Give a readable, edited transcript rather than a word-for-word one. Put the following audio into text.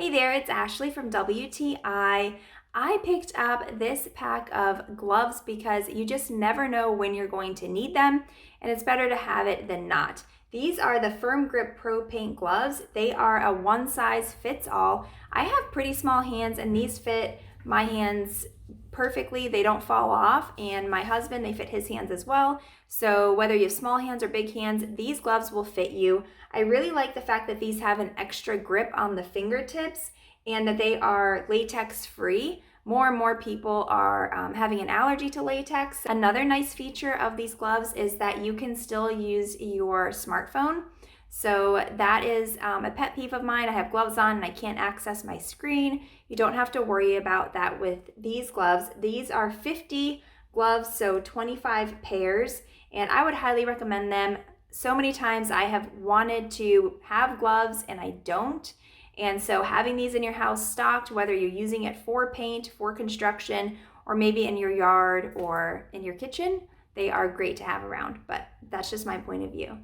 Hey there, it's Ashley from WTI. I picked up this pack of gloves because you just never know when you're going to need them, and it's better to have it than not. These are the Firm Grip Pro Paint gloves. They are a one size fits all. I have pretty small hands and these fit my hands perfectly. They don't fall off, and my husband, they fit his hands as well. So whether you have small hands or big hands, these gloves will fit you. I really like the fact that these have an extra grip on the fingertips and that they are latex free. More and more people are having an allergy to latex. Another nice feature of these gloves is that you can still use your smartphone. So that is a pet peeve of mine. I have gloves on and I can't access my screen. You don't have to worry about that with these gloves. These are 50 gloves, so 25 pairs, and I would highly recommend them. So many times I have wanted to have gloves and I don't. And so having these in your house stocked, whether you're using it for paint, for construction, or maybe in your yard or in your kitchen, they are great to have around. But that's just my point of view.